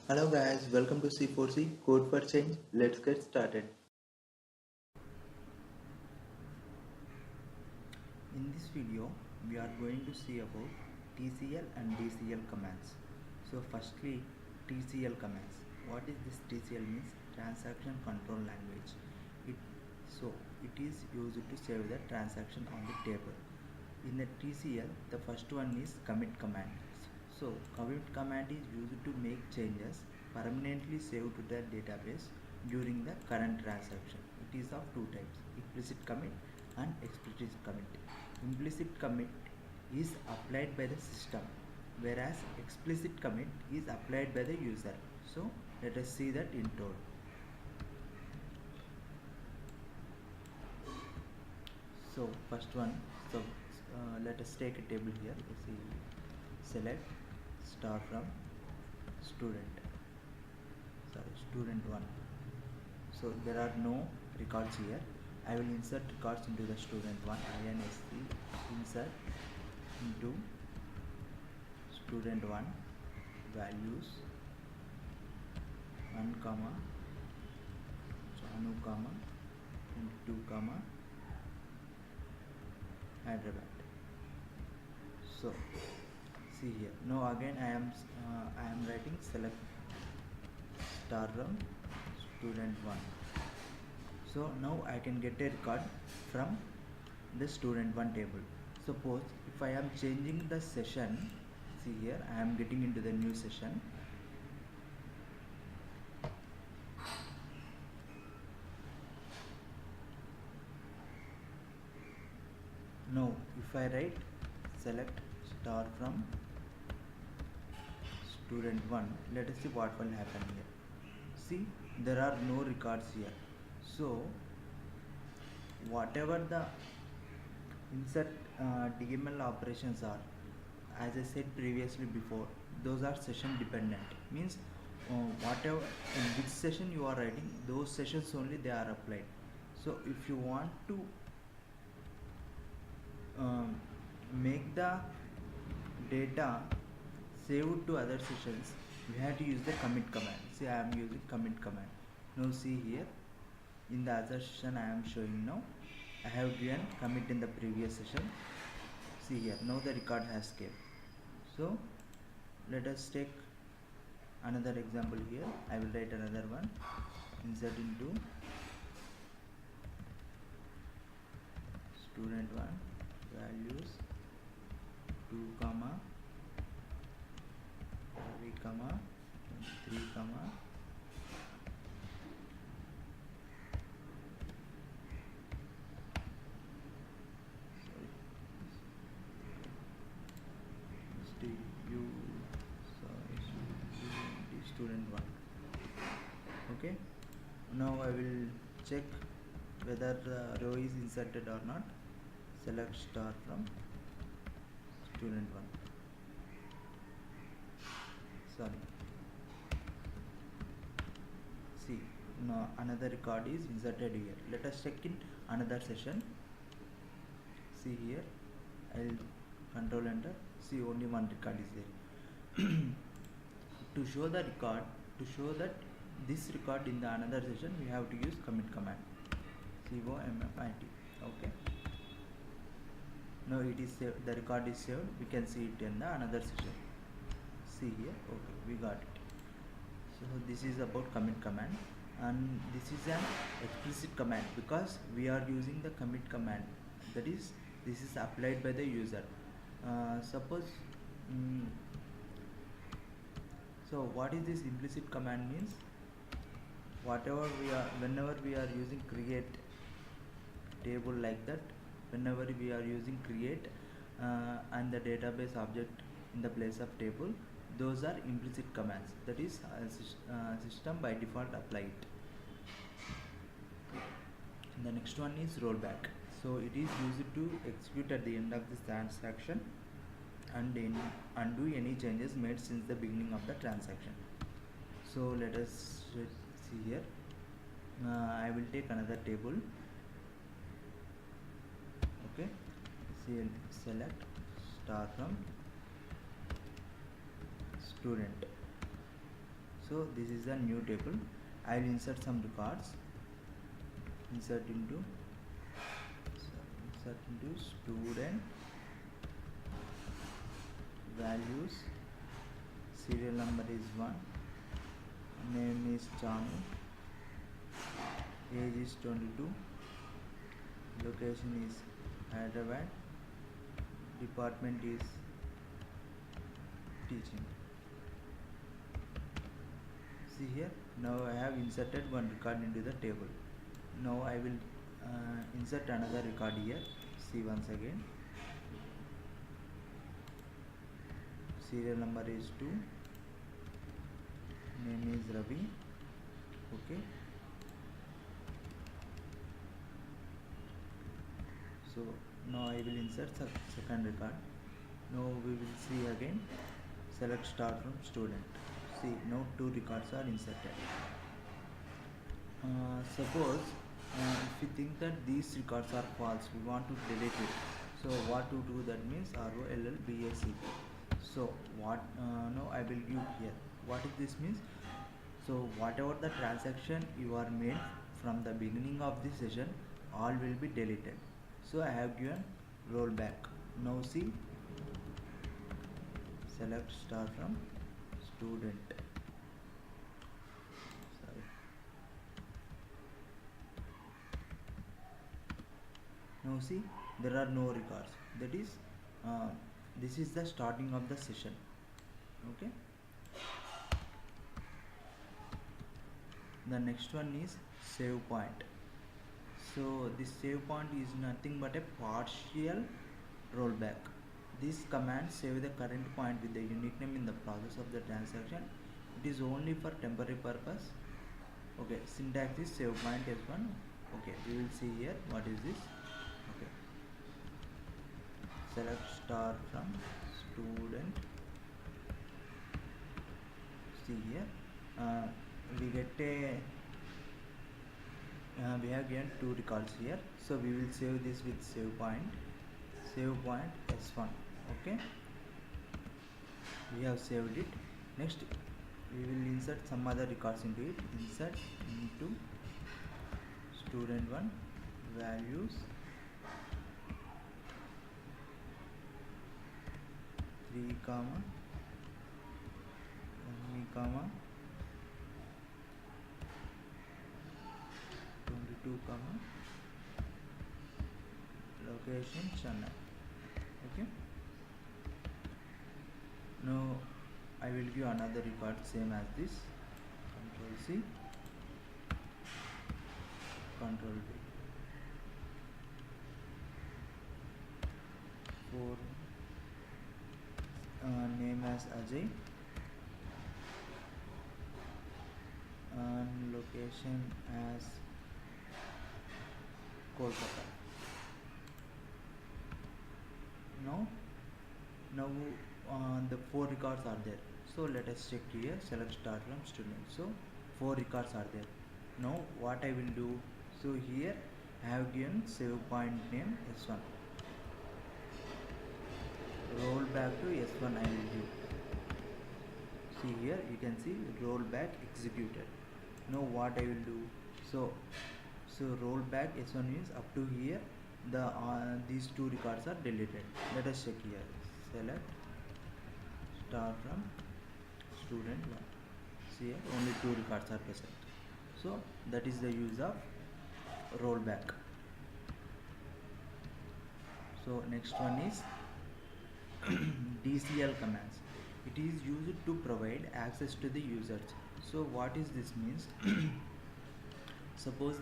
Hello guys, welcome to C4C Code for Change. Let's get started. In this video, we are going to see about TCL and DCL commands. So firstly, TCL commands. What is this TCL means? Transaction Control Language. It, it is used to save the transaction on the table. In the TCL, the first one is commit command. So commit command is used to make changes permanently saved to the database during the current transaction. It is of two types, implicit commit and explicit commit. Implicit commit is applied by the system, whereas explicit commit is applied by the user. So let us see that in total. So first one, so let us take a table here. Let's see, select star from student, student 1. So there are no records here. I will insert records into the student 1. INSC insert into student 1 values 1 comma Janu comma and 2 comma Hyderabad. So see here. Now again I am writing select star from student 1. So now I can get a record from the student 1 table. Suppose if I am changing the session, see here I am getting into the new session. Now if I write select star from student 1, let us see what will happen here. See, there are no records here. So whatever the insert DML operations are, as I said previously before, those are session dependent. Means whatever in which session you are writing, those sessions only they are applied. So if you want to make the data saved to other sessions, we have to use the commit command. See, I am using commit command. Now see here, in the other session I am showing now, I have given commit in the previous session. See here, now the record has came. So let us take another example here. I will write another one, insert into student 1 values 2 comma 3 comma 3 comma student 1. Okay, now I will check whether the row is inserted or not. Select star from student 1. Sorry, see, now another record is inserted here. Let us check in another session. See here, I'll control enter. See, only one record is there. To show the record, to show that this record in the another session, we have to use commit command. COMMIT. Okay, now it is saved, the record is saved. We can see it in the another session. See here, okay, we got it. So this is about commit command, and this is an explicit command because we are using the commit command, that is, this is applied by the user. Suppose so what is this implicit command means? Whenever we are using create table like that, whenever we are using create and the database object in the place of table, those are implicit commands, that is system by default apply it. And the next one is rollback. So it is used to execute at the end of this transaction and undo any changes made since the beginning of the transaction. So let us see here. I will take another table. Okay, select star from student. So this is a new table. I will insert some records. Insert into student values. Serial number is 1. Name is Chanu. Age is 22. Location is Hyderabad. Department is teaching. See here, now I have inserted one record into the table. Now I will insert another record here. See once again. Serial number is 2. Name is Ravi. Okay. So now I will insert second record. Now we will see again. Select star from student. See, now 2 records are inserted. Suppose if we think that these records are false, we want to delete it. So what to do? That means ROLLBAC. So what now I will give here. What is this means? So whatever the transaction you are made from the beginning of this session, all will be deleted. So I have given rollback. Now see, select star from student. Sorry. Now see, there are no records. That is, this is the starting of the session. Okay. The next one is save point. So this save point is nothing but a partial rollback. This command save the current point with the unique name in the process of the transaction. It is only for temporary purpose. Okay, syntax is save point s1. Okay, we will see here what is this. Okay, select star from student. See here, we get a we have given 2 records here, so we will save this with save point s1. Okay, we have saved it. Next we will insert some other records into it. Insert into student1 values 3 comma 22 comma location Chennai. Okay, now I will give another record same as this. Control C, Control V. For name as Ajay and location as Kolkata. Now the 4 records are there. So let us check here. Select start from student. So 4 records are there. Now what I will do? So here I have given save point name S1. Roll back to S1 I will give. See here you can see rollback executed. Now what I will do? So rollback S1 means up to here the these 2 records are deleted. Let us check here. Select star from student 1. See here only 2 records are present. So that is the use of rollback. So next one is DCL commands. It is used to provide access to the users. So what is this means? Suppose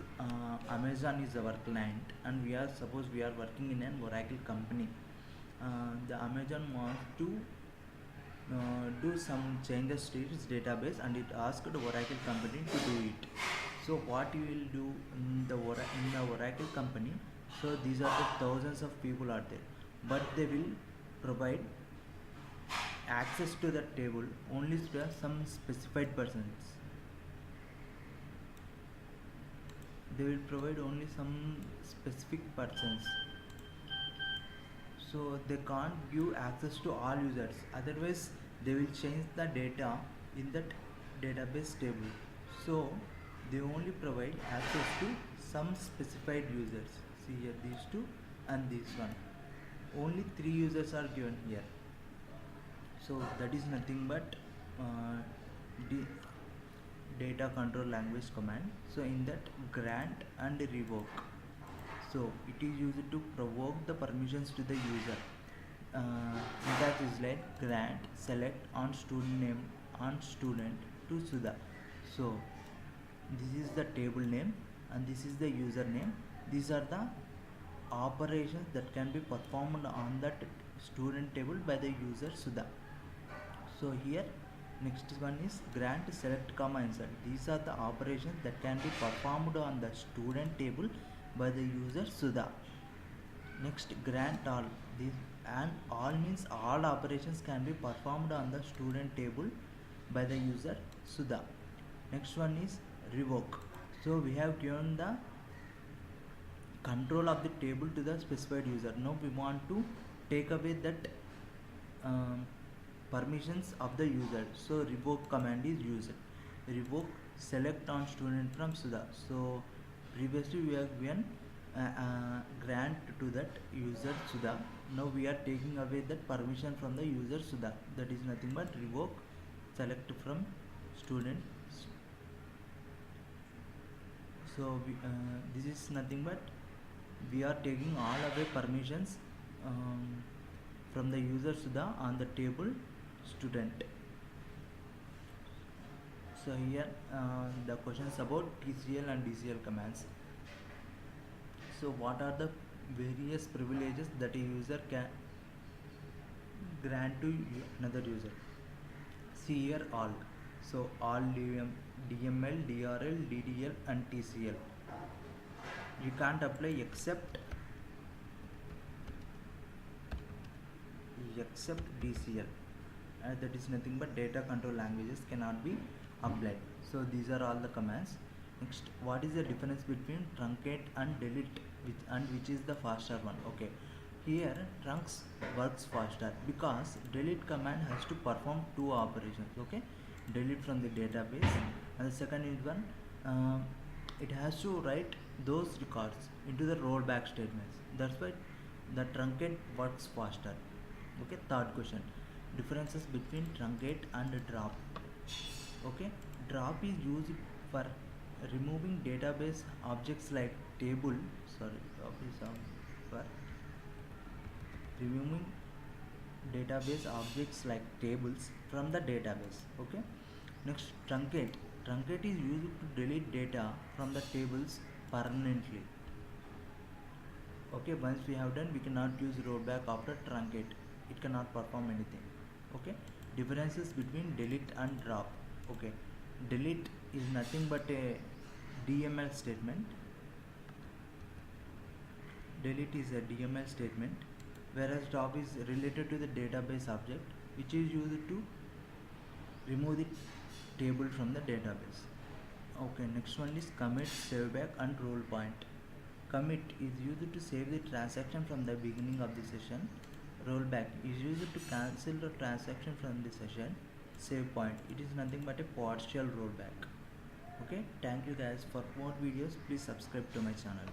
Amazon is our client and we are working in an Oracle company. The Amazon wants to do some changes to its database and it asked the Oracle company to do it. So what you will do in the Oracle company? So these are the thousands of people are there, but they will provide access to the table only to some specified persons. They will provide only some specific persons. So they can't give access to all users. Otherwise, they will change the data in that database table. So they only provide access to some specified users. See here, these two and this one, only 3 users are given here. So that is nothing but the data control language command. So in that, grant and revoke, so it is used to provoke the permissions to the user. Syntax is like grant select on student name on student to Sudha. So this is the table name and this is the username. These are the operations that can be performed on that student table by the user Sudha. So here next one is grant select comma insert. These are the operations that can be performed on the student table by the user Sudha. Next, grant all. This and all means all operations can be performed on the student table by the user Sudha. Next one is revoke. So we have given the control of the table to the specified user. Now we want to take away that permissions of the user. So revoke command is used. Revoke select on student from Sudha. So previously we have given grant to that user Sudha. Now we are taking away that permission from the user Sudha. That is nothing but revoke select from student. So this is nothing but we are taking all away permissions from the user Sudha on the table student. So here the questions about TCL and DCL commands. So what are the various privileges that a user can grant to another user? See here all. So all DML, DRL, DDL and TCL. You can't apply except DCL. That is nothing but data control languages cannot be applied. So these are all the commands. Next, what is the difference between truncate and delete, which is the faster one? Okay, here trunks works faster because delete command has to perform 2 operations. Okay, delete from the database, and the second is one it has to write those records into the rollback statements. That's why the truncate works faster. Okay, third question, differences between truncate and drop. Okay, drop is used for removing database objects like table. Drop is for removing database objects like tables from the database. Okay, next, truncate is used to delete data from the tables permanently. Okay, once we have done, we cannot use rollback after truncate. It cannot perform anything. Okay, differences between delete and drop. Okay, delete is nothing but a DML statement. Delete is a DML statement, whereas drop is related to the database object, which is used to remove the table from the database. Okay, next one is commit, save back and roll point. Commit is used to save the transaction from the beginning of the session. Rollback is used to cancel the transaction from the session. Save point, it is nothing but a partial rollback. Okay, thank you guys. For more videos, please subscribe to my channel.